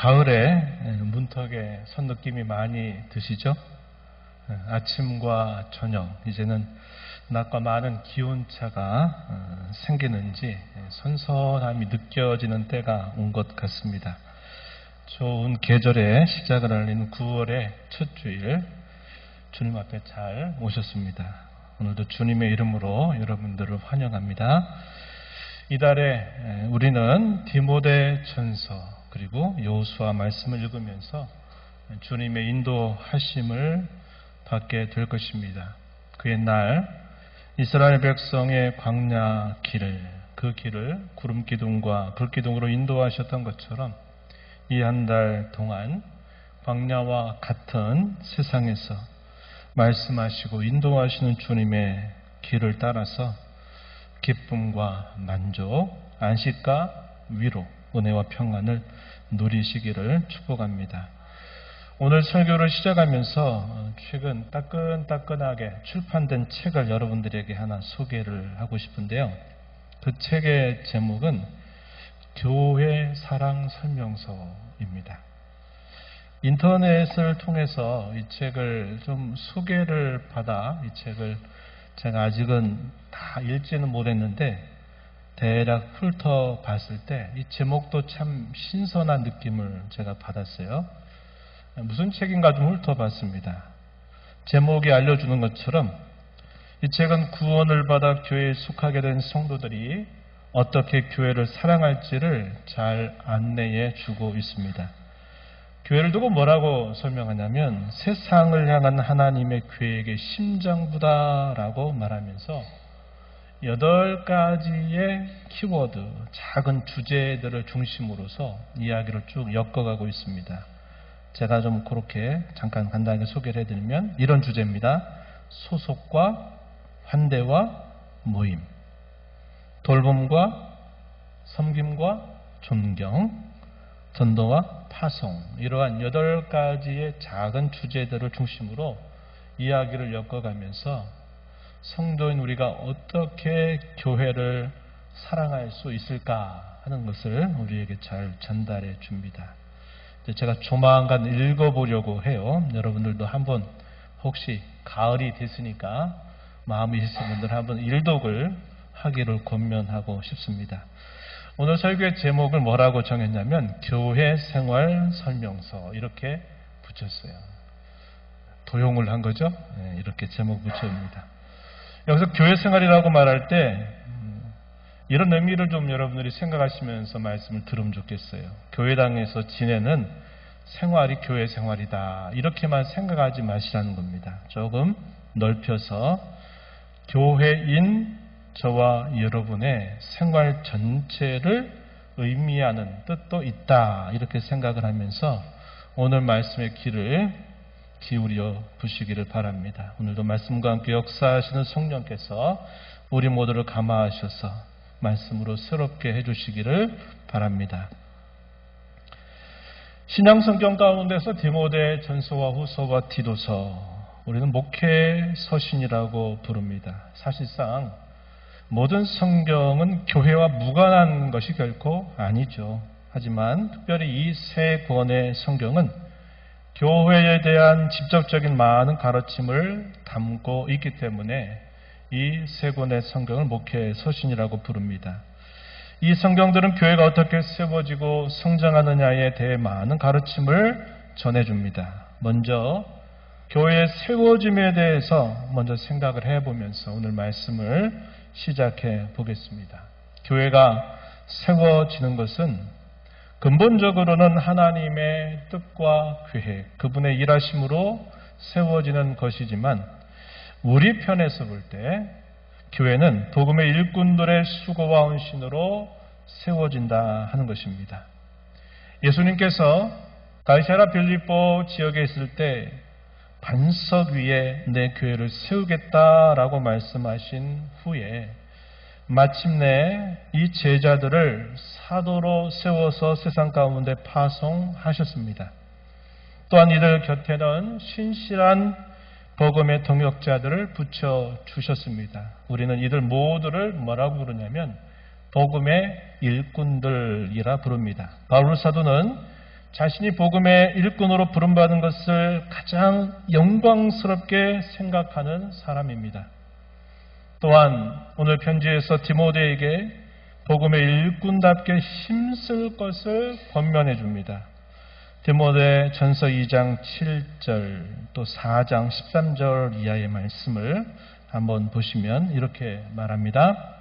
가을에 문턱에 선 느낌이 많이 드시죠? 아침과 저녁, 이제는 낮과 많은 기온차가 생기는지 선선함이 느껴지는 때가 온 것 같습니다. 좋은 계절의 시작을 알리는 9월의 첫 주일, 주님 앞에 잘 오셨습니다. 오늘도 주님의 이름으로 여러분들을 환영합니다. 이달에 우리는 디모데전서 그리고 여호수아 말씀을 읽으면서 주님의 인도하심을 받게 될 것입니다. 그 옛날 이스라엘 백성의 광야 길을, 그 길을 구름 기둥과 불 기둥으로 인도하셨던 것처럼 이 한 달 동안 광야와 같은 세상에서 말씀하시고 인도하시는 주님의 길을 따라서 기쁨과 만족, 안식과 위로, 은혜와 평안을 누리시기를 축복합니다. 오늘 설교를 시작하면서 최근 따끈따끈하게 출판된 책을 여러분들에게 하나 소개를 하고 싶은데요. 그 책의 제목은 교회 사랑 설명서입니다. 인터넷을 통해서 이 책을 좀 소개를 받아 이 책을 제가 아직은 다 읽지는 못했는데 대략 훑어봤을 때 이 제목도 참 신선한 느낌을 제가 받았어요. 무슨 책인가 좀 훑어봤습니다. 제목이 알려주는 것처럼 이 책은 구원을 받아 교회에 속하게 된 성도들이 어떻게 교회를 사랑할지를 잘 안내해 주고 있습니다. 교회를 두고 뭐라고 설명하냐면 세상을 향한 하나님의 계획의 심장부다라고 말하면서 8가지의 키워드, 작은 주제들을 중심으로서 이야기를 쭉 엮어가고 있습니다. 제가 좀 그렇게 잠깐 간단하게 소개를 해드리면 이런 주제입니다. 소속과 환대와 모임, 돌봄과 섬김과 존경, 전도와 파송, 이러한 8가지의 작은 주제들을 중심으로 이야기를 엮어가면서 성도인 우리가 어떻게 교회를 사랑할 수 있을까 하는 것을 우리에게 잘 전달해 줍니다. 제가 조만간 읽어보려고 해요. 여러분들도 한번 혹시 가을이 됐으니까 마음이 있으신 분들 한번 일독을 하기를 권면하고 싶습니다. 오늘 설교의 제목을 뭐라고 정했냐면 교회 생활 설명서 이렇게 붙였어요. 도용을 한 거죠. 이렇게 제목 붙여입니다. 여기서 교회 생활이라고 말할 때 이런 의미를 좀 여러분들이 생각하시면서 말씀을 들으면 좋겠어요. 교회당에서 지내는 생활이 교회 생활이다. 이렇게만 생각하지 마시라는 겁니다. 조금 넓혀서 교회인 저와 여러분의 생활 전체를 의미하는 뜻도 있다. 이렇게 생각을 하면서 오늘 말씀의 길을 기울여 보시기를 바랍니다. 오늘도 말씀과 함께 역사하시는 성령께서 우리 모두를 감화하셔서 말씀으로 새롭게 해주시기를 바랍니다. 신약성경 가운데서 디모데전서와 후서와 디도서, 우리는 목회 서신이라고 부릅니다. 사실상 모든 성경은 교회와 무관한 것이 결코 아니죠. 하지만 특별히 이 세 권의 성경은 교회에 대한 직접적인 많은 가르침을 담고 있기 때문에 이 세 권의 성경을 목회 서신이라고 부릅니다. 이 성경들은 교회가 어떻게 세워지고 성장하느냐에 대해 많은 가르침을 전해줍니다. 먼저 교회의 세워짐에 대해서 먼저 생각을 해보면서 오늘 말씀을 시작해 보겠습니다. 교회가 세워지는 것은 근본적으로는 하나님의 뜻과 계획, 그분의 일하심으로 세워지는 것이지만 우리 편에서 볼 때 교회는 복음의 일꾼들의 수고와 헌신으로 세워진다 하는 것입니다. 예수님께서 갈사라 빌립보 지역에 있을 때 반석 위에 내 교회를 세우겠다라고 말씀하신 후에 마침내 이 제자들을 사도로 세워서 세상 가운데 파송하셨습니다. 또한 이들 곁에는 신실한 복음의 동역자들을 붙여주셨습니다. 우리는 이들 모두를 뭐라고 부르냐면 복음의 일꾼들이라 부릅니다. 바울 사도는 자신이 복음의 일꾼으로 부름받은 것을 가장 영광스럽게 생각하는 사람입니다. 또한 오늘 편지에서 디모데에게 복음의 일꾼답게 힘쓸 것을 권면해 줍니다. 디모데 전서 2장 7절 또 4장 13절 이하의 말씀을 한번 보시면 이렇게 말합니다.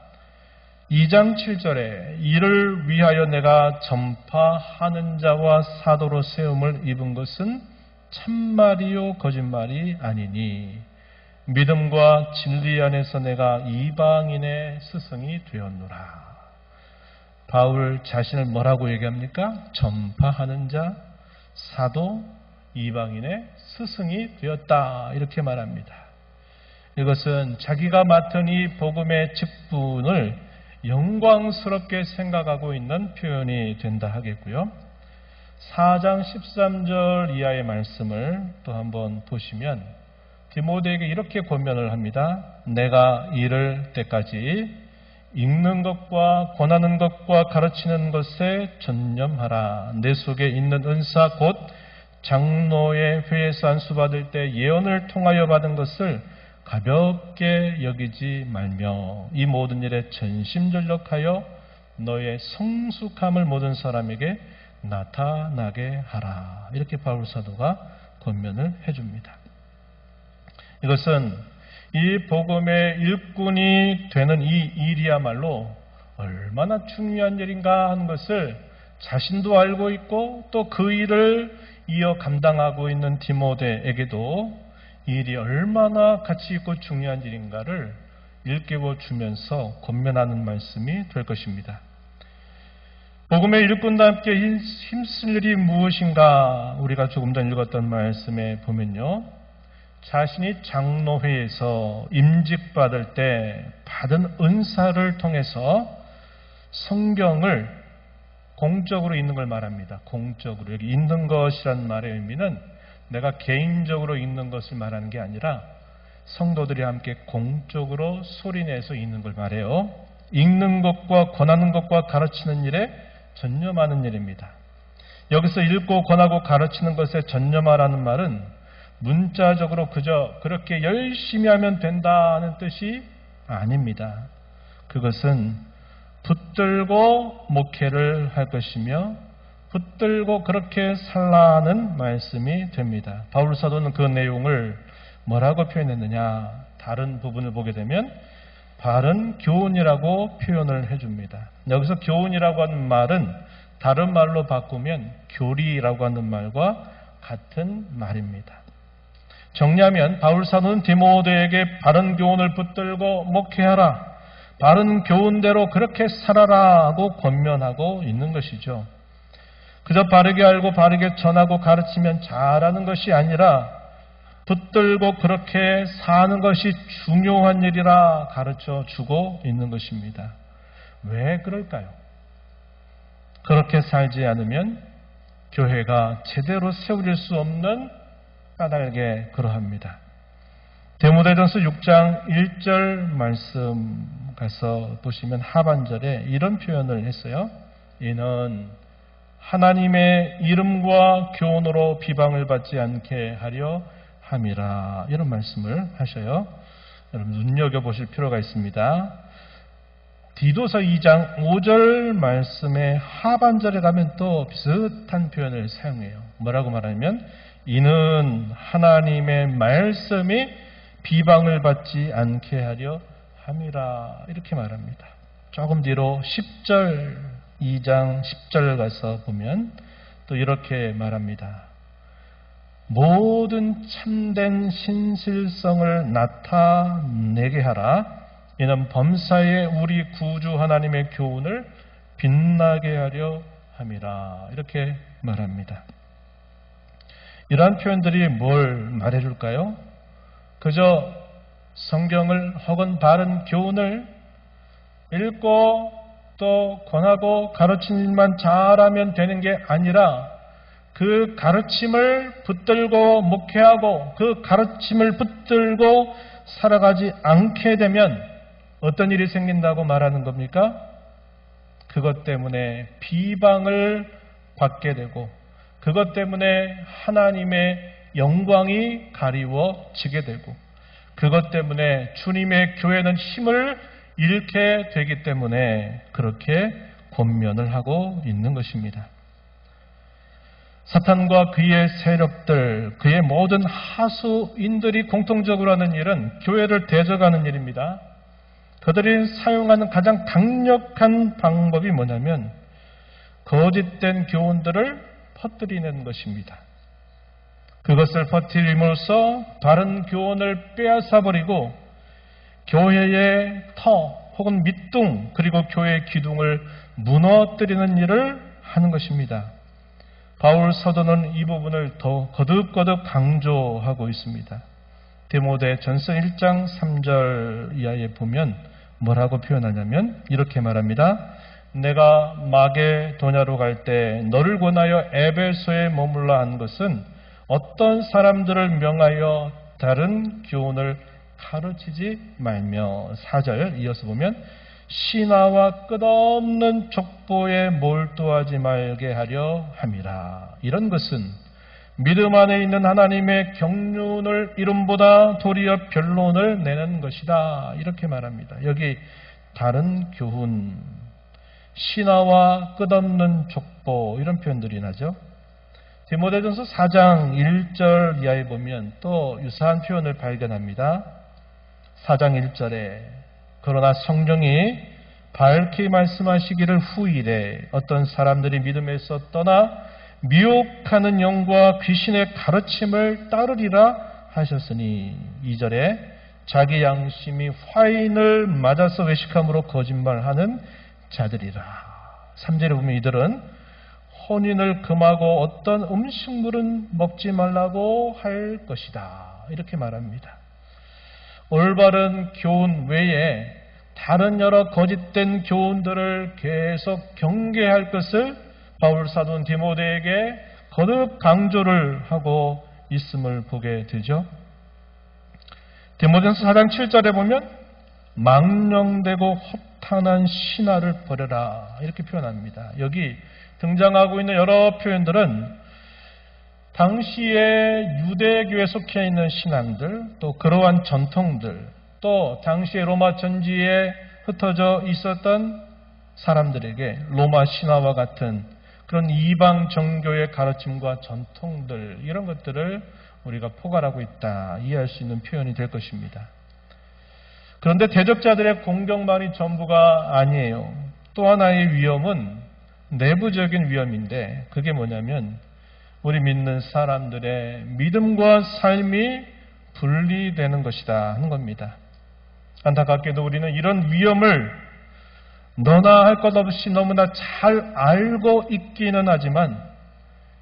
2장 7절에 이를 위하여 내가 전파하는 자와 사도로 세움을 입은 것은 참말이요 거짓말이 아니니 믿음과 진리 안에서 내가 이방인의 스승이 되었노라. 바울 자신을 뭐라고 얘기합니까? 전파하는 자, 사도, 이방인의 스승이 되었다. 이렇게 말합니다. 이것은 자기가 맡은 이 복음의 직분을 영광스럽게 생각하고 있는 표현이 된다 하겠고요. 4장 13절 이하의 말씀을 또 한번 보시면 디모데에게 이렇게 권면을 합니다. 내가 이를 때까지 읽는 것과 권하는 것과 가르치는 것에 전념하라. 내 속에 있는 은사 곧 장로의 회에서 안수받을 때 예언을 통하여 받은 것을 가볍게 여기지 말며 이 모든 일에 전심전력하여 너의 성숙함을 모든 사람에게 나타나게 하라. 이렇게 바울 사도가 권면을 해줍니다. 이것은 이 복음의 일꾼이 되는 이 일이야말로 얼마나 중요한 일인가 하는 것을 자신도 알고 있고 또 그 일을 이어 감당하고 있는 디모데에게도 이 일이 얼마나 가치 있고 중요한 일인가를 일깨워 주면서 권면하는 말씀이 될 것입니다. 복음의 일꾼과 함께 힘쓸 일이 무엇인가 우리가 조금 전 읽었던 말씀에 보면요. 자신이 장로회에서 임직받을 때 받은 은사를 통해서 성경을 공적으로 읽는 걸 말합니다. 공적으로. 여기 읽는 것이란 말의 의미는 내가 개인적으로 읽는 것을 말하는 게 아니라 성도들이 함께 공적으로 소리내서 읽는 걸 말해요. 읽는 것과 권하는 것과 가르치는 일에 전념하는 일입니다. 여기서 읽고 권하고 가르치는 것에 전념하라는 말은 문자적으로 그저 그렇게 열심히 하면 된다는 뜻이 아닙니다. 그것은 붙들고 목회를 할 것이며 붙들고 그렇게 살라는 말씀이 됩니다. 바울 사도는 그 내용을 뭐라고 표현했느냐? 다른 부분을 보게 되면 바른 교훈이라고 표현을 해줍니다. 여기서 교훈이라고 하는 말은 다른 말로 바꾸면 교리라고 하는 말과 같은 말입니다. 정리하면 바울 사도는 디모데에게 바른 교훈을 붙들고 목회하라, 바른 교훈대로 그렇게 살아라 하고 권면하고 있는 것이죠. 그저 바르게 알고 바르게 전하고 가르치면 잘하는 것이 아니라 붙들고 그렇게 사는 것이 중요한 일이라 가르쳐 주고 있는 것입니다. 왜 그럴까요? 그렇게 살지 않으면 교회가 제대로 세워질 수 없는 까닭에 그러합니다. 디모데전서 6장 1절 말씀 가서 보시면 하반절에 이런 표현을 했어요. 이는 하나님의 이름과 교훈으로 비방을 받지 않게 하려 함이라. 이런 말씀을 하셔요. 여러분 눈여겨보실 필요가 있습니다. 디도서 2장 5절 말씀의 하반절에 가면 또 비슷한 표현을 사용해요. 뭐라고 말하면 이는 하나님의 말씀이 비방을 받지 않게 하려 함이라. 이렇게 말합니다. 조금 뒤로 10절 2장 10절 가서 보면 또 이렇게 말합니다. 모든 참된 신실성을 나타내게 하라. 이는 범사에 우리 구주 하나님의 교훈을 빛나게 하려 함이라. 이렇게 말합니다. 이러한 표현들이 뭘 말해줄까요? 그저 성경을 혹은 바른 교훈을 읽고 또 권하고 가르치는 일만 잘하면 되는 게 아니라 그 가르침을 붙들고 목회하고 그 가르침을 붙들고 살아가지 않게 되면 어떤 일이 생긴다고 말하는 겁니까? 그것 때문에 비방을 받게 되고 그것 때문에 하나님의 영광이 가리워지게 되고 그것 때문에 주님의 교회는 힘을 잃게 되기 때문에 그렇게 권면을 하고 있는 것입니다. 사탄과 그의 세력들, 그의 모든 하수인들이 공통적으로 하는 일은 교회를 대적하는 일입니다. 그들이 사용하는 가장 강력한 방법이 뭐냐면 거짓된 교훈들을 퍼뜨리는 것입니다. 그것을 퍼뜨림으로써 다른 교훈을 빼앗아버리고 교회의 터 혹은 밑둥 그리고 교회의 기둥을 무너뜨리는 일을 하는 것입니다. 바울 사도는 이 부분을 더 거듭거듭 강조하고 있습니다. 디모데전서 1장 3절 이하에 보면 뭐라고 표현하냐면 이렇게 말합니다. 내가 마게도냐로 갈 때 너를 권하여 에베소에 머물러 한 것은 어떤 사람들을 명하여 다른 교훈을 가르치지 말며 4절 이어서 보면 신화와 끝없는 족보에 몰두하지 말게 하려 함이라. 이런 것은 믿음 안에 있는 하나님의 경륜을 이름보다 도리어 변론을 내는 것이다. 이렇게 말합니다. 여기 다른 교훈, 신화와 끝없는 족보 이런 표현들이 나죠. 디모데전서 4장 1절 이하에 보면 또 유사한 표현을 발견합니다. 4장 1절에 그러나 성령이 밝히 말씀하시기를 후일에 어떤 사람들이 믿음에서 떠나 미혹하는 영과 귀신의 가르침을 따르리라 하셨으니 2절에 자기 양심이 화인을 맞아서 외식함으로 거짓말하는 자들이라. 3절에 보면 이들은 혼인을 금하고 어떤 음식물은 먹지 말라고 할 것이다. 이렇게 말합니다. 올바른 교훈 외에 다른 여러 거짓된 교훈들을 계속 경계할 것을 바울 사도는 디모데에게 거듭 강조를 하고 있음을 보게 되죠. 디모데전서 4장 7절에 보면 망령되고 허탄한 신화를 버려라 이렇게 표현합니다. 여기 등장하고 있는 여러 표현들은 당시에 유대교에 속해 있는 신앙들, 또 그러한 전통들, 또 당시에 로마 전지에 흩어져 있었던 사람들에게 로마 신화와 같은 그런 이방 종교의 가르침과 전통들 이런 것들을 우리가 포괄하고 있다. 이해할 수 있는 표현이 될 것입니다. 그런데 대적자들의 공격만이 전부가 아니에요. 또 하나의 위험은 내부적인 위험인데 그게 뭐냐면 우리 믿는 사람들의 믿음과 삶이 분리되는 것이다 하는 겁니다. 안타깝게도 우리는 이런 위험을 너나 할 것 없이 너무나 잘 알고 있기는 하지만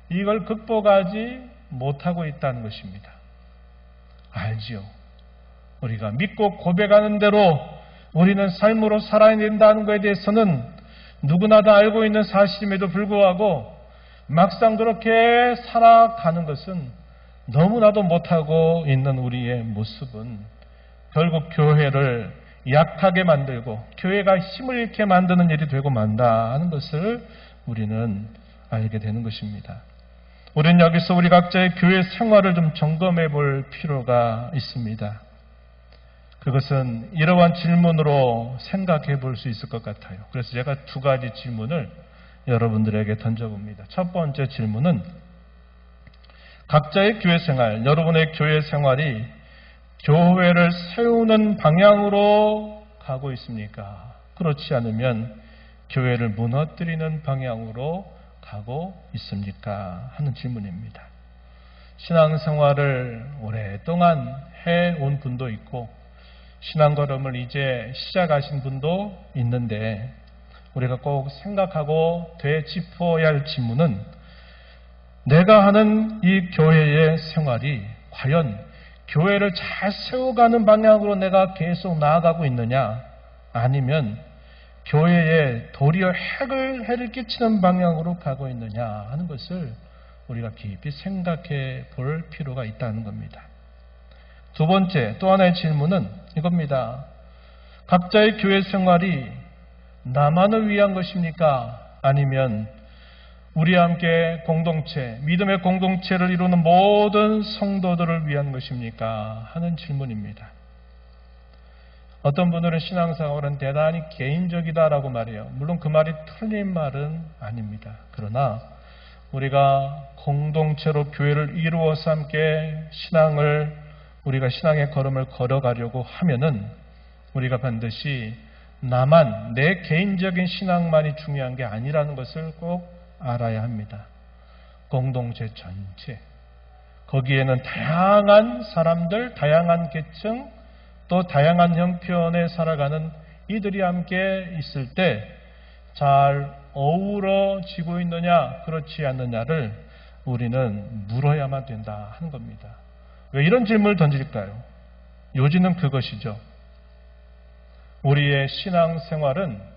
이걸 극복하지 못하고 있다는 것입니다. 알지요. 우리가 믿고 고백하는 대로 우리는 삶으로 살아야 된다는 것에 대해서는 누구나 다 알고 있는 사실임에도 불구하고 막상 그렇게 살아가는 것은 너무나도 못하고 있는 우리의 모습은 결국 교회를 약하게 만들고 교회가 힘을 잃게 만드는 일이 되고 만다 하는 것을 우리는 알게 되는 것입니다. 우리는 여기서 우리 각자의 교회 생활을 좀 점검해 볼 필요가 있습니다. 그것은 이러한 질문으로 생각해 볼 수 있을 것 같아요. 그래서 제가 두 가지 질문을 여러분들에게 던져봅니다. 첫 번째 질문은 각자의 교회 생활, 여러분의 교회 생활이 교회를 세우는 방향으로 가고 있습니까? 그렇지 않으면 교회를 무너뜨리는 방향으로 가고 있습니까? 하는 질문입니다. 신앙생활을 오랫동안 해온 분도 있고 신앙걸음을 이제 시작하신 분도 있는데 우리가 꼭 생각하고 되짚어야 할 질문은 내가 하는 이 교회의 생활이 과연 교회를 잘 세워가는 방향으로 내가 계속 나아가고 있느냐 아니면 교회에 도리어 해를 끼치는 방향으로 가고 있느냐 하는 것을 우리가 깊이 생각해 볼 필요가 있다는 겁니다. 두 번째 또 하나의 질문은 이겁니다. 각자의 교회 생활이 나만을 위한 것입니까? 아니면 우리와 함께 공동체, 믿음의 공동체를 이루는 모든 성도들을 위한 것입니까? 하는 질문입니다. 어떤 분들은 신앙생활은 대단히 개인적이다라고 말해요. 물론 그 말이 틀린 말은 아닙니다. 그러나 우리가 공동체로 교회를 이루어서 함께 우리가 신앙의 걸음을 걸어가려고 하면은 우리가 반드시 나만, 내 개인적인 신앙만이 중요한 게 아니라는 것을 꼭 알아야 합니다. 공동체 전체, 거기에는 다양한 사람들, 다양한 계층, 또 다양한 형편에 살아가는 이들이 함께 있을 때 잘 어우러지고 있느냐, 그렇지 않느냐를 우리는 물어야만 된다 하는 겁니다. 왜 이런 질문을 던질까요? 요지는 그것이죠. 우리의 신앙생활은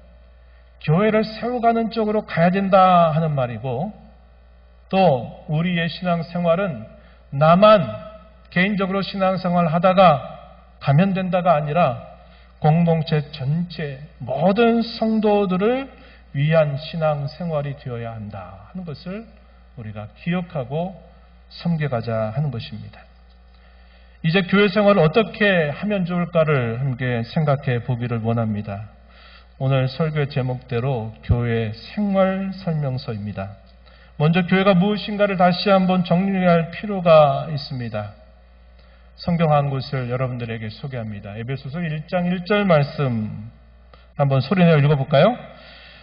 교회를 세워가는 쪽으로 가야 된다 하는 말이고, 또 우리의 신앙생활은 나만 개인적으로 신앙생활을 하다가 가면 된다가 아니라 공동체 전체 모든 성도들을 위한 신앙생활이 되어야 한다 하는 것을 우리가 기억하고 섬겨가자 하는 것입니다. 이제 교회 생활을 어떻게 하면 좋을까를 함께 생각해 보기를 원합니다. 오늘 설교의 제목대로 교회 생활 설명서입니다. 먼저 교회가 무엇인가를 다시 한번 정리할 필요가 있습니다. 성경 한 곳을 여러분들에게 소개합니다. 에베소서 1장 1절 말씀 한번 소리내어 읽어볼까요?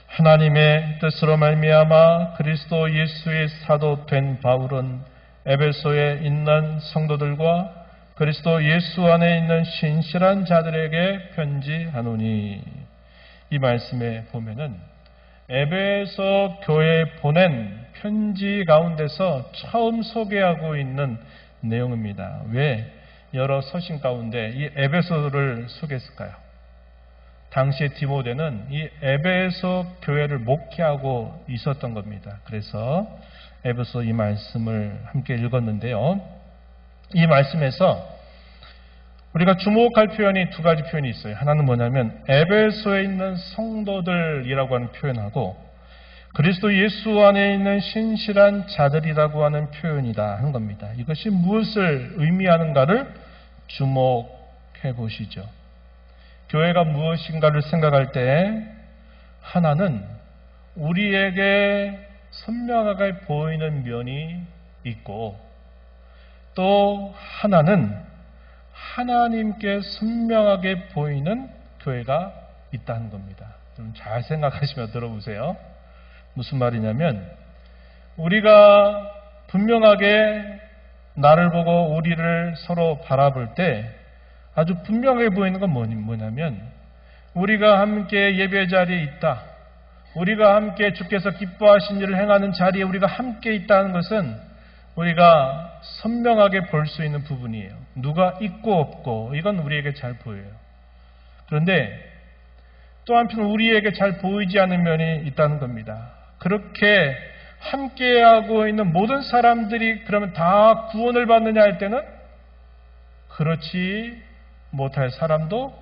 하나님의 뜻으로 말미암아 그리스도 예수의 사도 된 바울은 에베소에 있는 성도들과 그리스도 예수 안에 있는 신실한 자들에게 편지하노니. 이 말씀에 보면은 에베소 교회에 보낸 편지 가운데서 처음 소개하고 있는 내용입니다. 왜 여러 서신 가운데 이 에베소를 소개했을까요? 당시에 디모데는 이 에베소 교회를 목회하고 있었던 겁니다. 그래서 에베소 이 말씀을 함께 읽었는데요. 이 말씀에서 우리가 주목할 표현이 두 가지 표현이 있어요. 하나는 뭐냐면 에베소에 있는 성도들이라고 하는 표현하고 그리스도 예수 안에 있는 신실한 자들이라고 하는 표현이다 하는 겁니다. 이것이 무엇을 의미하는가를 주목해 보시죠. 교회가 무엇인가를 생각할 때 하나는 우리에게 선명하게 보이는 면이 있고 또 하나는 하나님께 선명하게 보이는 교회가 있다는 겁니다. 좀 잘 생각하시며 들어보세요. 무슨 말이냐면 우리가 분명하게 나를 보고 우리를 서로 바라볼 때 아주 분명해 보이는 건 뭐냐면 우리가 함께 예배 자리에 있다. 우리가 함께 주께서 기뻐하신 일을 행하는 자리에 우리가 함께 있다는 것은 우리가 선명하게 볼 수 있는 부분이에요. 누가 있고 없고 이건 우리에게 잘 보여요. 그런데 또 한편 우리에게 잘 보이지 않는 면이 있다는 겁니다. 그렇게 함께하고 있는 모든 사람들이 그러면 다 구원을 받느냐 할 때는 그렇지 못할 사람도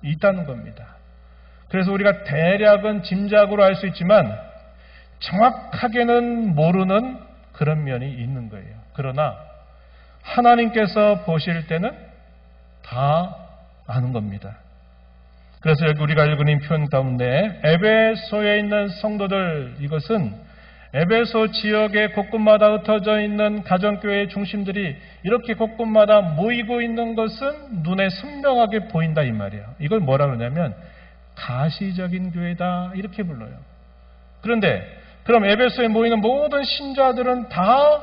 있다는 겁니다. 그래서 우리가 대략은 짐작으로 알 수 있지만 정확하게는 모르는 그런 면이 있는 거예요. 그러나 하나님께서 보실 때는 다 아는 겁니다. 그래서 여기 우리가 읽은 표현 가운데 에베소에 있는 성도들, 이것은 에베소 지역의 곳곳마다 흩어져 있는 가정교회의 중심들이 이렇게 곳곳마다 모이고 있는 것은 눈에 선명하게 보인다 이 말이에요. 이걸 뭐라 그러냐면 가시적인 교회다 이렇게 불러요. 그런데 그럼 에베소에 모이는 모든 신자들은 다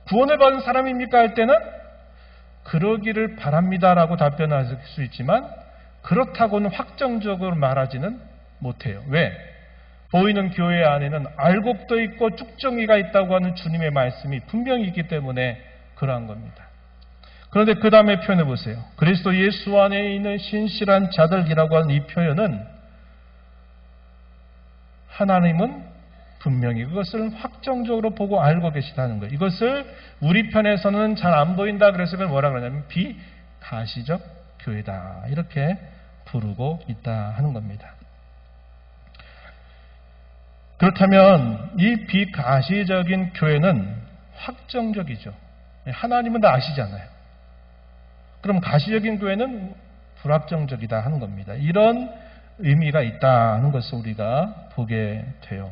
구원을 받은 사람입니까 할 때는 그러기를 바랍니다라고 답변할 수 있지만 그렇다고는 확정적으로 말하지는 못해요. 왜? 보이는 교회 안에는 알곡도 있고 쭉정이가 있다고 하는 주님의 말씀이 분명히 있기 때문에 그러한 겁니다. 그런데 그 다음에 표현해 보세요. 그리스도 예수 안에 있는 신실한 자들이라고 하는 이 표현은 하나님은 분명히 그것을 확정적으로 보고 알고 계시다는 거예요. 이것을 우리 편에서는 잘 안 보인다. 그래서 그걸 뭐라 그러냐면 비가시적 교회다. 이렇게 부르고 있다 하는 겁니다. 그렇다면 이 비가시적인 교회는 확정적이죠. 하나님은 다 아시잖아요. 그럼 가시적인 교회는 불확정적이다 하는 겁니다. 이런 의미가 있다는 것을 우리가 보게 돼요.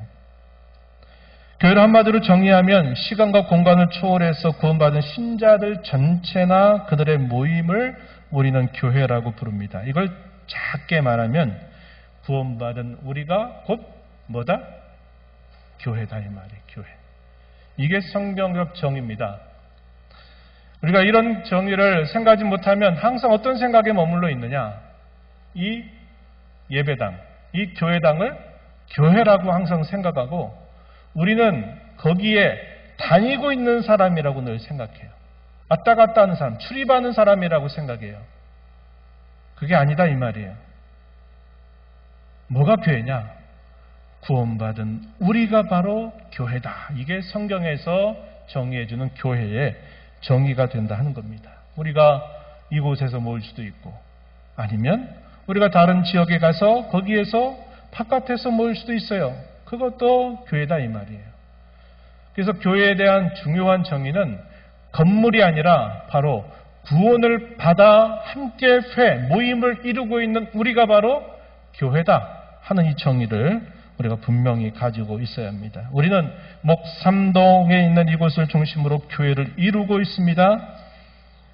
교회를 한마디로 정의하면 시간과 공간을 초월해서 구원받은 신자들 전체나 그들의 모임을 우리는 교회라고 부릅니다. 이걸 작게 말하면 구원받은 우리가 곧 뭐다? 교회다 이 말이에요. 교회. 이게 성경적 정의입니다. 우리가 이런 정의를 생각하지 못하면 항상 어떤 생각에 머물러 있느냐? 이 예배당, 이 교회당을 교회라고 항상 생각하고 우리는 거기에 다니고 있는 사람이라고 늘 생각해요. 왔다 갔다 하는 사람, 출입하는 사람이라고 생각해요. 그게 아니다 이 말이에요. 뭐가 교회냐? 구원받은 우리가 바로 교회다. 이게 성경에서 정의해주는 교회의 정의가 된다 하는 겁니다. 우리가 이곳에서 모일 수도 있고 아니면 우리가 다른 지역에 가서 거기에서 바깥에서 모일 수도 있어요. 그것도 교회다 이 말이에요. 그래서 교회에 대한 중요한 정의는 건물이 아니라 바로 구원을 받아 함께 모임을 이루고 있는 우리가 바로 교회다 하는 이 정의를 우리가 분명히 가지고 있어야 합니다. 우리는 목삼동에 있는 이곳을 중심으로 교회를 이루고 있습니다.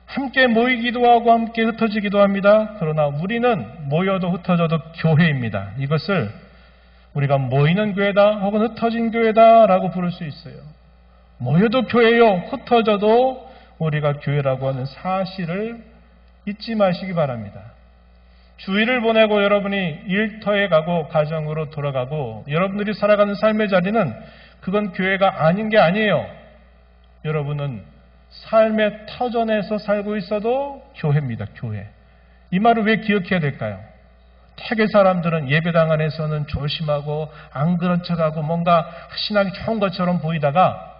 함께 모이기도 하고 함께 흩어지기도 합니다. 그러나 우리는 모여도 흩어져도 교회입니다. 이것을 우리가 모이는 교회다 혹은 흩어진 교회다라고 부를 수 있어요. 모여도 교회요, 흩어져도 우리가 교회라고 하는 사실을 잊지 마시기 바랍니다. 주일을 보내고 여러분이 일터에 가고 가정으로 돌아가고 여러분들이 살아가는 삶의 자리는 그건 교회가 아닌 게 아니에요. 여러분은 삶의 터전에서 살고 있어도 교회입니다. 교회. 이 말을 왜 기억해야 될까요? 태계 사람들은 예배당 안에서는 조심하고 안 그런 척하고 뭔가 신앙이 좋은 것처럼 보이다가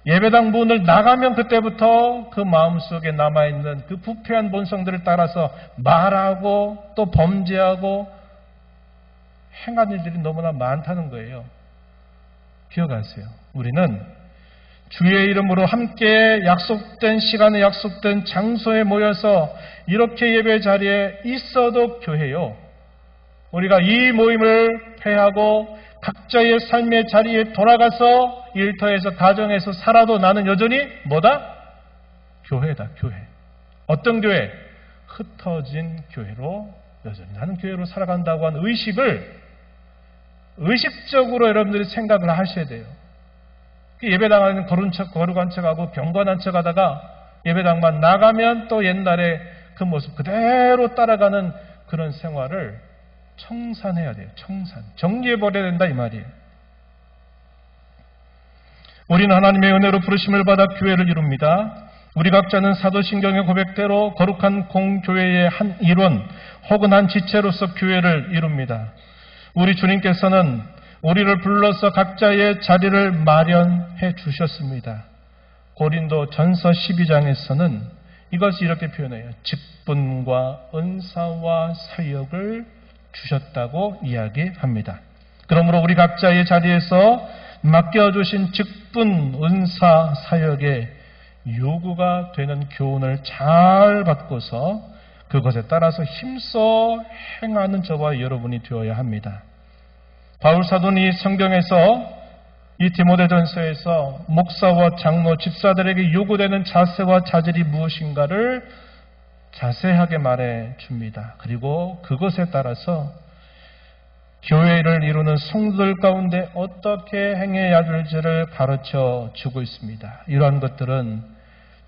예배당 문을 나가면 그때부터 그 마음속에 남아있는 그 부패한 본성들을 따라서 말하고 또 범죄하고 행하는 일들이 너무나 많다는 거예요. 기억하세요. 우리는 주의 이름으로 함께 약속된 시간에 약속된 장소에 모여서 이렇게 예배 자리에 있어도 교회요. 우리가 이 모임을 폐하고 각자의 삶의 자리에 돌아가서 일터에서 가정에서 살아도 나는 여전히 뭐다? 교회다. 교회. 어떤 교회? 흩어진 교회로 여전히 나는 교회로 살아간다고 하는 의식을 의식적으로 여러분들이 생각을 하셔야 돼요. 예배당 안에는 거룩한 척하고 경건한 척하다가 예배당만 나가면 또 옛날에 그 모습 그대로 따라가는 그런 생활을 청산해야 돼요. 청산. 정리해버려야 된다 이 말이에요. 우리는 하나님의 은혜로 부르심을 받아 교회를 이룹니다. 우리 각자는 사도신경의 고백대로 거룩한 공교회의 한 일원 혹은 한 지체로서 교회를 이룹니다. 우리 주님께서는 우리를 불러서 각자의 자리를 마련해 주셨습니다. 고린도 전서 12장에서는 이것을 이렇게 표현해요. 직분과 은사와 사역을 주셨다고 이야기합니다. 그러므로 우리 각자의 자리에서 맡겨주신 직분, 은사, 사역의 요구가 되는 교훈을 잘 받고서 그것에 따라서 힘써 행하는 저와 여러분이 되어야 합니다. 바울 사도는 이 성경에서 이 디모데전서에서 목사와 장로, 집사들에게 요구되는 자세와 자질이 무엇인가를 자세하게 말해 줍니다. 그리고 그것에 따라서 교회를 이루는 성도들 가운데 어떻게 행해야 될지를 가르쳐 주고 있습니다. 이러한 것들은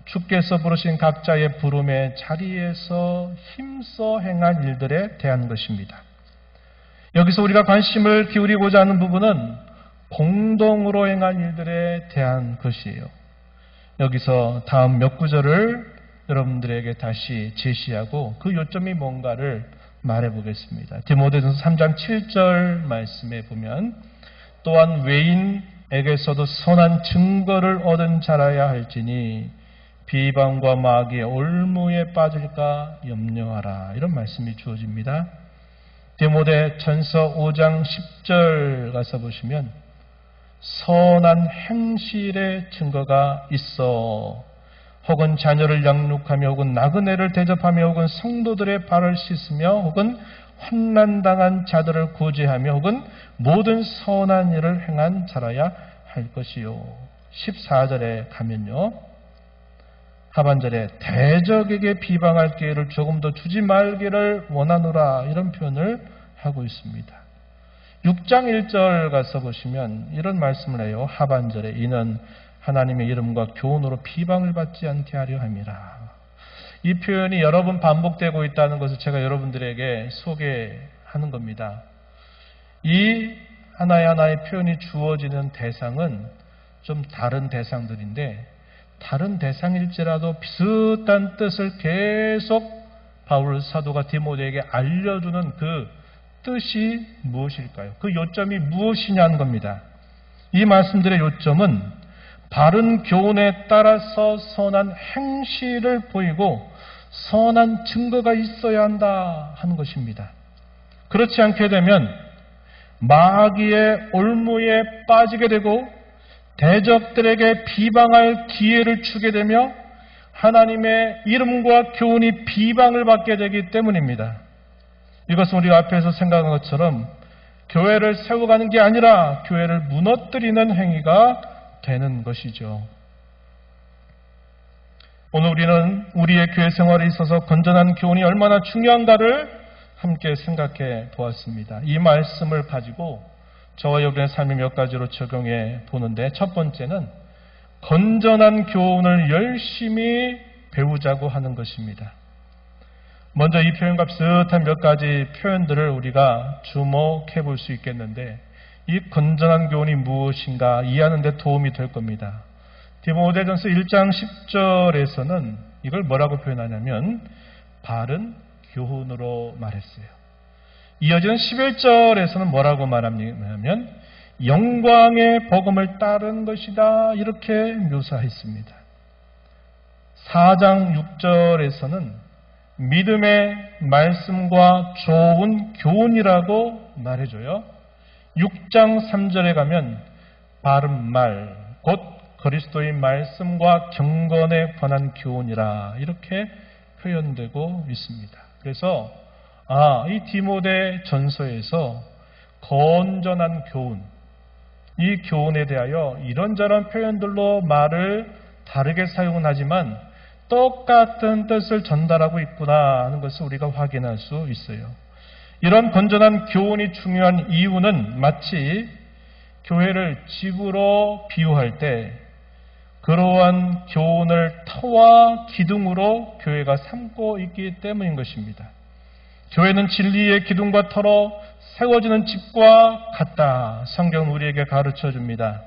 주께서 부르신 각자의 부름의 자리에서 힘써 행한 일들에 대한 것입니다. 여기서 우리가 관심을 기울이고자 하는 부분은 공동으로 행한 일들에 대한 것이에요. 여기서 다음 몇 구절을 여러분들에게 다시 제시하고 그 요점이 뭔가를 말해보겠습니다. 디모데전서 3장 7절 말씀에 보면 또한 외인에게서도 선한 증거를 얻은 자라야 할지니 비방과 마귀의 올무에 빠질까 염려하라. 이런 말씀이 주어집니다. 디모데전서 5장 10절 가서 보시면 선한 행실의 증거가 있어 혹은 자녀를 양육하며 혹은 나그네를 대접하며 혹은 성도들의 발을 씻으며 혹은 환난당한 자들을 구제하며 혹은 모든 선한 일을 행한 자라야 할 것이요. 14절에 가면요. 하반절에 대적에게 비방할 기회를 조금 더 주지 말기를 원하노라 이런 표현을 하고 있습니다. 6장 1절 가서 보시면 이런 말씀을 해요. 하반절에 이는 하나님의 이름과 교훈으로 비방을 받지 않게 하려 함이라. 이 표현이 여러 번 반복되고 있다는 것을 제가 여러분들에게 소개하는 겁니다. 이 하나의 표현이 주어지는 대상은 좀 다른 대상들인데 다른 대상일지라도 비슷한 뜻을 계속 바울 사도가 디모데에게 알려주는 그 뜻이 무엇일까요? 그 요점이 무엇이냐는 겁니다. 이 말씀들의 요점은 바른 교훈에 따라서 선한 행실을 보이고 선한 증거가 있어야 한다 하는 것입니다. 그렇지 않게 되면 마귀의 올무에 빠지게 되고 대적들에게 비방할 기회를 주게 되며 하나님의 이름과 교훈이 비방을 받게 되기 때문입니다. 이것은 우리가 앞에서 생각한 것처럼 교회를 세워가는 게 아니라 교회를 무너뜨리는 행위가 되는 것이죠. 오늘 우리는 우리의 교회 생활에 있어서 건전한 교훈이 얼마나 중요한가를 함께 생각해 보았습니다. 이 말씀을 가지고 저와 여러분의 삶에 몇 가지로 적용해 보는데 첫 번째는 건전한 교훈을 열심히 배우자고 하는 것입니다. 먼저 이 표현과 비슷한 몇 가지 표현들을 우리가 주목해 볼 수 있겠는데 이 건전한 교훈이 무엇인가 이해하는 데 도움이 될 겁니다. 디모데전서 1장 10절에서는 이걸 뭐라고 표현하냐면 바른 교훈으로 말했어요. 이어지는 11절에서는 뭐라고 말하냐면 영광의 복음을 따른 것이다 이렇게 묘사했습니다. 4장 6절에서는 믿음의 말씀과 좋은 교훈이라고 말해줘요. 6장 3절에 가면 바른 말, 곧 그리스도의 말씀과 경건에 관한 교훈이라 이렇게 표현되고 있습니다. 그래서 이 디모데 전서에서 건전한 교훈, 이 교훈에 대하여 이런저런 표현들로 말을 다르게 사용은 하지만 똑같은 뜻을 전달하고 있구나 하는 것을 우리가 확인할 수 있어요. 이런 건전한 교훈이 중요한 이유는 마치 교회를 집으로 비유할 때 그러한 교훈을 터와 기둥으로 교회가 삼고 있기 때문인 것입니다. 교회는 진리의 기둥과 터로 세워지는 집과 같다. 성경은 우리에게 가르쳐 줍니다.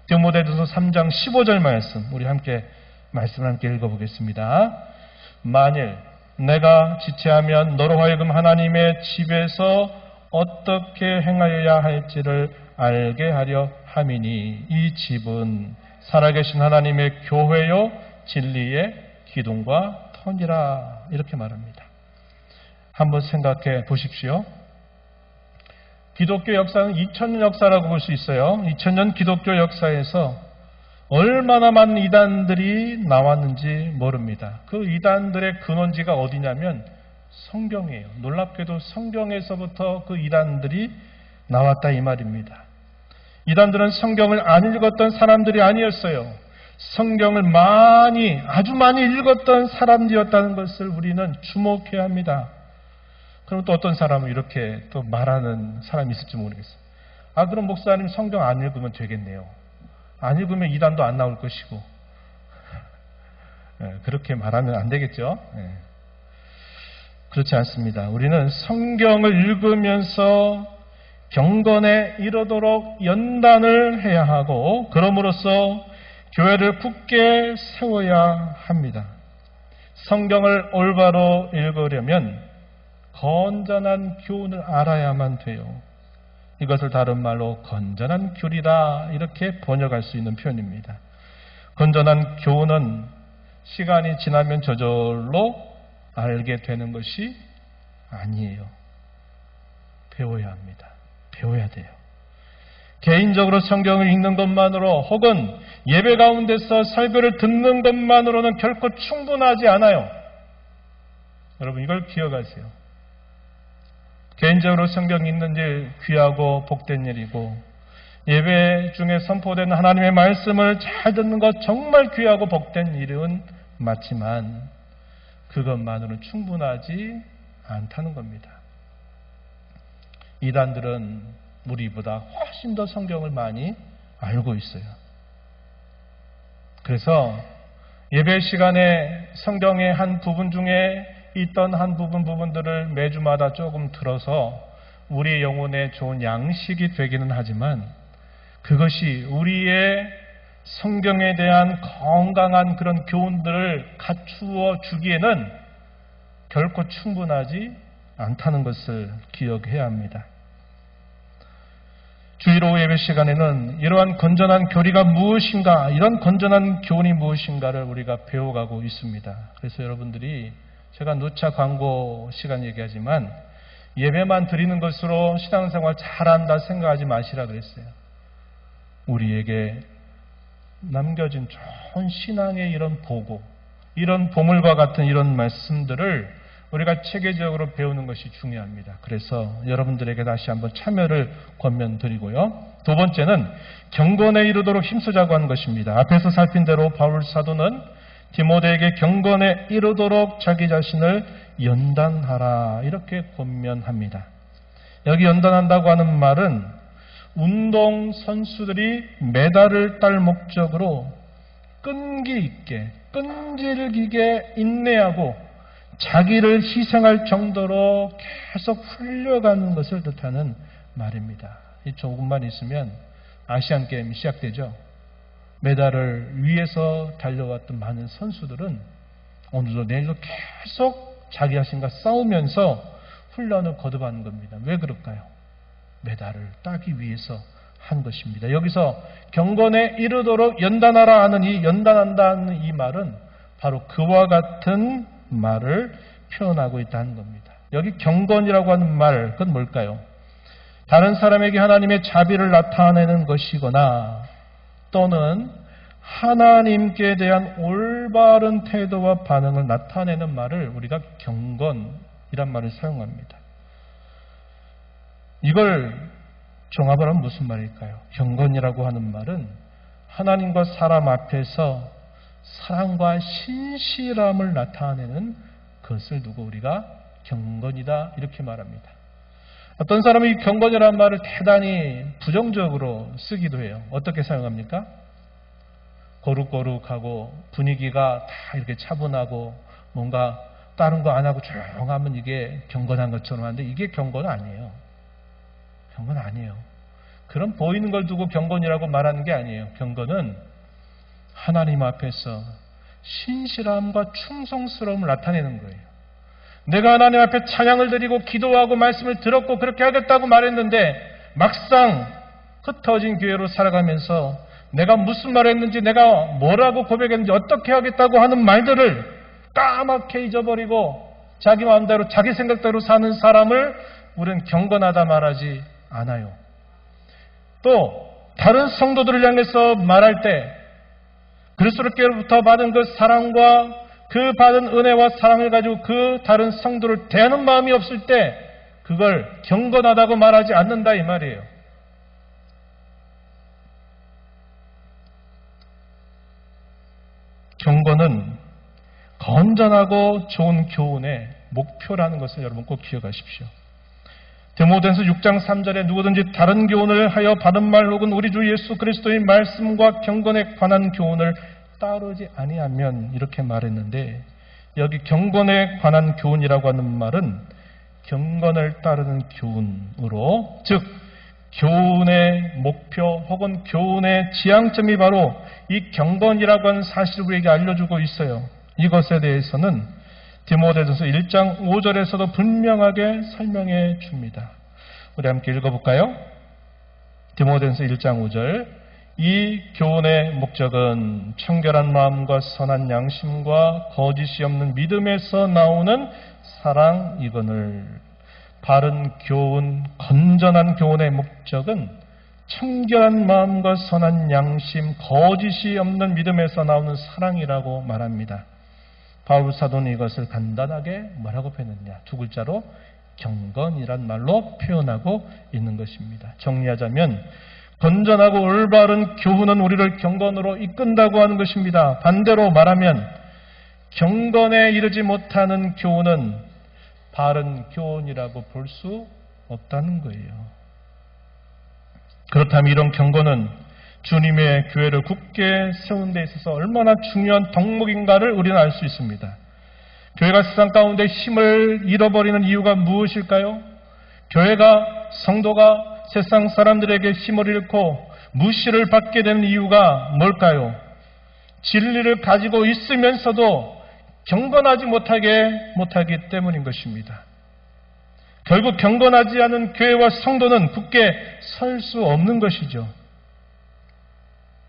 디모데전서 3장 15절 말씀, 우리 함께 말씀을 함께 읽어보겠습니다. 만일 내가 지체하면 너로 하여금 하나님의 집에서 어떻게 행하여야 할지를 알게 하려 함이니 이 집은 살아계신 하나님의 교회요 진리의 기둥과 터니라 이렇게 말합니다. 한번 생각해 보십시오. 기독교 역사는 2000년 역사라고 볼 수 있어요. 2000년 기독교 역사에서 얼마나 많은 이단들이 나왔는지 모릅니다. 그 이단들의 근원지가 어디냐면 성경이에요. 놀랍게도 성경에서부터 그 이단들이 나왔다 이 말입니다. 이단들은 성경을 안 읽었던 사람들이 아니었어요. 성경을 아주 많이 읽었던 사람들이었다는 것을 우리는 주목해야 합니다. 그럼 또 어떤 사람은 이렇게 또 말하는 사람이 있을지 모르겠어요. 그럼 목사님 성경 안 읽으면 되겠네요. 안 읽으면 이단도 안 나올 것이고. 그렇게 말하면 안 되겠죠. 그렇지 않습니다. 우리는 성경을 읽으면서 경건에 이르도록 연단을 해야 하고 그럼으로써 교회를 굳게 세워야 합니다. 성경을 올바로 읽으려면 건전한 교훈을 알아야만 돼요. 이것을 다른 말로 건전한 교리다 이렇게 번역할 수 있는 표현입니다. 건전한 교훈은 시간이 지나면 저절로 알게 되는 것이 아니에요. 배워야 합니다. 배워야 돼요. 개인적으로 성경을 읽는 것만으로 혹은 예배 가운데서 설교를 듣는 것만으로는 결코 충분하지 않아요. 여러분 이걸 기억하세요. 개인적으로 성경 읽는 일 귀하고 복된 일이고 예배 중에 선포되는 하나님의 말씀을 잘 듣는 것 정말 귀하고 복된 일은 맞지만 그것만으로는 충분하지 않다는 겁니다. 이단들은 우리보다 훨씬 더 성경을 많이 알고 있어요. 그래서 예배 시간에 성경의 한 부분 중에 있던 한 부분들을 매주마다 조금 들어서 우리의 영혼에 좋은 양식이 되기는 하지만 그것이 우리의 성경에 대한 건강한 그런 교훈들을 갖추어 주기에는 결코 충분하지 않다는 것을 기억해야 합니다. 주일 오후 예배 시간에는 이러한 건전한 교리가 무엇인가, 이런 건전한 교훈이 무엇인가를 우리가 배워가고 있습니다. 그래서 여러분들이 제가 누차 광고 시간 얘기하지만 예배만 드리는 것으로 신앙생활 잘한다 생각하지 마시라 그랬어요. 우리에게 남겨진 좋은 신앙의 이런 보고, 이런 보물과 같은 이런 말씀들을 우리가 체계적으로 배우는 것이 중요합니다. 그래서 여러분들에게 다시 한번 참여를 권면드리고요. 두 번째는 경건에 이르도록 힘쓰자고 하는 것입니다. 앞에서 살핀 대로 바울 사도는 디모데에게 경건에 이르도록 자기 자신을 연단하라 이렇게 권면합니다. 여기 연단한다고 하는 말은 운동 선수들이 메달을 딸 목적으로 끈기 있게, 끈질기게 인내하고 자기를 희생할 정도로 계속 훈련하는 것을 뜻하는 말입니다. 이 조금만 있으면 아시안게임 시작되죠. 메달을 위해서 달려왔던 많은 선수들은 오늘도 내일도 계속 자기 자신과 싸우면서 훈련을 거듭하는 겁니다. 왜 그럴까요? 메달을 따기 위해서 한 것입니다. 여기서 경건에 이르도록 연단하라 하는 이 연단한다는 이 말은 바로 그와 같은 말을 표현하고 있다는 겁니다. 여기 경건이라고 하는 말, 그건 뭘까요? 다른 사람에게 하나님의 자비를 나타내는 것이거나 또는 하나님께 대한 올바른 태도와 반응을 나타내는 말을 우리가 경건이란 말을 사용합니다. 이걸 종합을 하면 무슨 말일까요? 경건이라고 하는 말은 하나님과 사람 앞에서 사랑과 신실함을 나타내는 것을 두고 우리가 경건이다 이렇게 말합니다. 어떤 사람이 이 경건이라는 말을 대단히 부정적으로 쓰기도 해요. 어떻게 사용합니까? 거룩거룩하고 분위기가 다 이렇게 차분하고 뭔가 다른 거 안 하고 조용하면 이게 경건한 것처럼 하는데 이게 경건 아니에요. 경건 아니에요. 그런 보이는 걸 두고 경건이라고 말하는 게 아니에요. 경건은 하나님 앞에서 신실함과 충성스러움을 나타내는 거예요. 내가 하나님 앞에 찬양을 드리고 기도하고 말씀을 들었고 그렇게 하겠다고 말했는데 막상 흩어진 교회로 살아가면서 내가 무슨 말을 했는지 내가 뭐라고 고백했는지 어떻게 하겠다고 하는 말들을 까맣게 잊어버리고 자기 마음대로 자기 생각대로 사는 사람을 우리는 경건하다 말하지 않아요. 또 다른 성도들을 향해서 말할 때 그리스도께로부터 받은 그 사랑과 그 받은 은혜와 사랑을 가지고 그 다른 성도를 대하는 마음이 없을 때 그걸 경건하다고 말하지 않는다 이 말이에요. 경건은 건전하고 좋은 교훈의 목표라는 것을 여러분 꼭 기억하십시오. 디모데전서 6장 3절에 누구든지 다른 교훈을 하여 받은 말 혹은 우리 주 예수 그리스도의 말씀과 경건에 관한 교훈을 따르지 아니하면 이렇게 말했는데 여기 경건에 관한 교훈이라고 하는 말은 경건을 따르는 교훈으로 즉 교훈의 목표 혹은 교훈의 지향점이 바로 이 경건이라고 하는 사실을 우리에게 알려주고 있어요. 이것에 대해서는 디모데전서 1장 5절에서도 분명하게 설명해 줍니다. 우리 함께 읽어볼까요? 디모데전서 1장 5절 이 교훈의 목적은 청결한 마음과 선한 양심과 거짓이 없는 믿음에서 나오는 사랑이거늘 바른 교훈, 건전한 교훈의 목적은 청결한 마음과 선한 양심, 거짓이 없는 믿음에서 나오는 사랑이라고 말합니다. 바울 사도는 이것을 간단하게 뭐라고 표현했냐? 두 글자로 경건이란 말로 표현하고 있는 것입니다. 정리하자면 건전하고 올바른 교훈은 우리를 경건으로 이끈다고 하는 것입니다. 반대로 말하면 경건에 이르지 못하는 교훈은 바른 교훈이라고 볼 수 없다는 거예요. 그렇다면 이런 경건은 주님의 교회를 굳게 세우는 데 있어서 얼마나 중요한 덕목인가를 우리는 알 수 있습니다. 교회가 세상 가운데 힘을 잃어버리는 이유가 무엇일까요? 교회가, 성도가 세상 사람들에게 힘을 잃고 무시를 받게 되는 이유가 뭘까요? 진리를 가지고 있으면서도 경건하지 못하기 때문인 것입니다. 결국 경건하지 않은 교회와 성도는 굳게 설 수 없는 것이죠.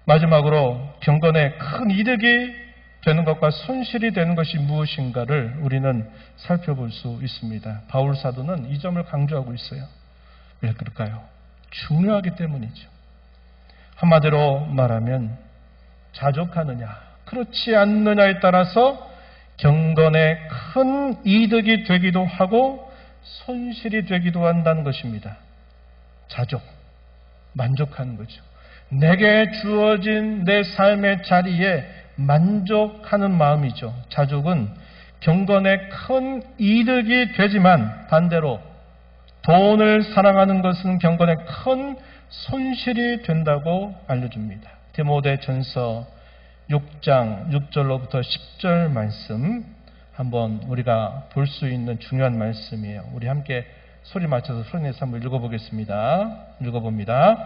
마지막으로 경건에 큰 이득이 되는 것과 손실이 되는 것이 무엇인가를 우리는 살펴볼 수 있습니다. 바울 사도는 이 점을 강조하고 있어요. 왜 그럴까요? 중요하기 때문이죠. 한마디로 말하면 자족하느냐, 그렇지 않느냐에 따라서 경건에 큰 이득이 되기도 하고 손실이 되기도 한다는 것입니다. 자족, 만족하는 거죠. 내게 주어진 내 삶의 자리에 만족하는 마음이죠. 자족은 경건에 큰 이득이 되지만 반대로 돈을 사랑하는 것은 경건에 큰 손실이 된다고 알려줍니다. 디모데전서 6장 6절로부터 10절 말씀 한번 우리가 볼 수 있는 중요한 말씀이에요. 우리 함께 소리 맞춰서 소리내서 한번 읽어보겠습니다. 읽어봅니다.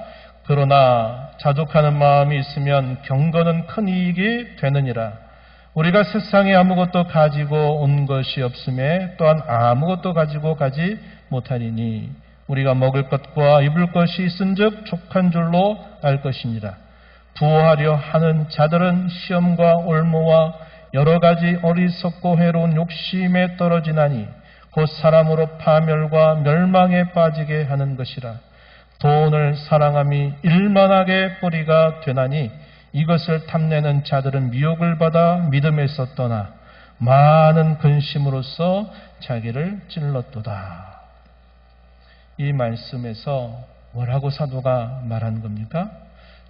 그러나 자족하는 마음이 있으면 경건은 큰 이익이 되느니라. 우리가 세상에 아무것도 가지고 온 것이 없음에 또한 아무것도 가지고 가지 못하리니 우리가 먹을 것과 입을 것이 있은즉 족한 줄로 알 것이니라. 부하려 하는 자들은 시험과 올무와 여러 가지 어리석고 해로운 욕심에 떨어지나니 곧 사람으로 파멸과 멸망에 빠지게 하는 것이라. 돈을 사랑함이 일만하게 뿌리가 되나니 이것을 탐내는 자들은 미혹을 받아 믿음에서 떠나 많은 근심으로써 자기를 찔렀도다. 이 말씀에서 뭐라고 사도가 말하는 겁니까?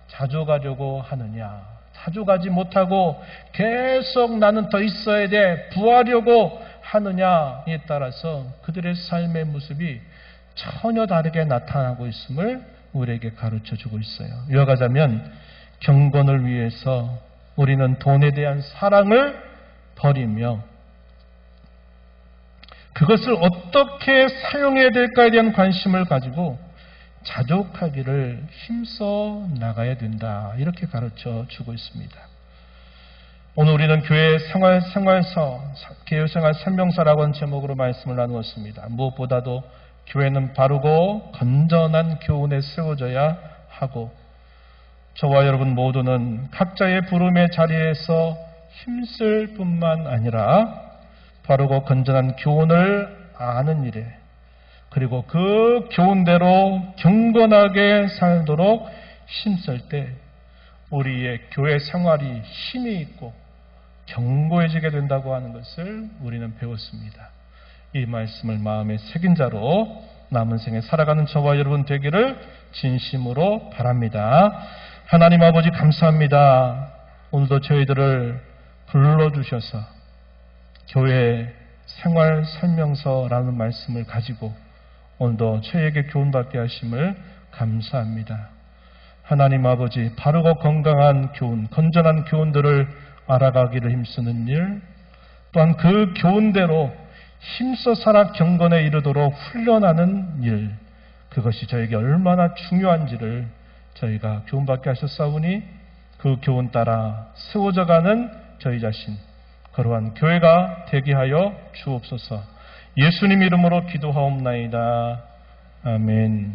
자족하려고 하느냐, 자족하지 못하고 계속 나는 더 있어야 돼, 부하려고 하느냐에 따라서 그들의 삶의 모습이 전혀 다르게 나타나고 있음을 우리에게 가르쳐주고 있어요. 요약하자면 경건을 위해서 우리는 돈에 대한 사랑을 버리며 그것을 어떻게 사용해야 될까에 대한 관심을 가지고 자족하기를 힘써 나가야 된다. 이렇게 가르쳐주고 있습니다. 오늘 우리는 교회 생활서, 교회생활 설명서라고 하는 제목으로 말씀을 나누었습니다. 무엇보다도 교회는 바르고 건전한 교훈에 세워져야 하고 저와 여러분 모두는 각자의 부름의 자리에서 힘쓸 뿐만 아니라 바르고 건전한 교훈을 아는 일에 그리고 그 교훈대로 경건하게 살도록 힘쓸 때 우리의 교회 생활이 힘이 있고 견고해지게 된다고 하는 것을 우리는 배웠습니다. 이 말씀을 마음에 새긴 자로 남은 생에 살아가는 저와 여러분 되기를 진심으로 바랍니다. 하나님 아버지 감사합니다. 오늘도 저희들을 불러주셔서 교회 생활 설명서라는 말씀을 가지고 오늘도 저희에게 교훈받게 하심을 감사합니다. 하나님 아버지 바르고 건강한 교훈, 건전한 교훈들을 알아가기를 힘쓰는 일, 또한 그 교훈대로 힘써 살아 경건에 이르도록 훈련하는 일, 그것이 저에게 얼마나 중요한지를 저희가 교훈받게 하셨사오니 그 교훈 따라 세워져가는 저희 자신, 그러한 교회가 되게 하여 주옵소서. 예수님 이름으로 기도하옵나이다. 아멘.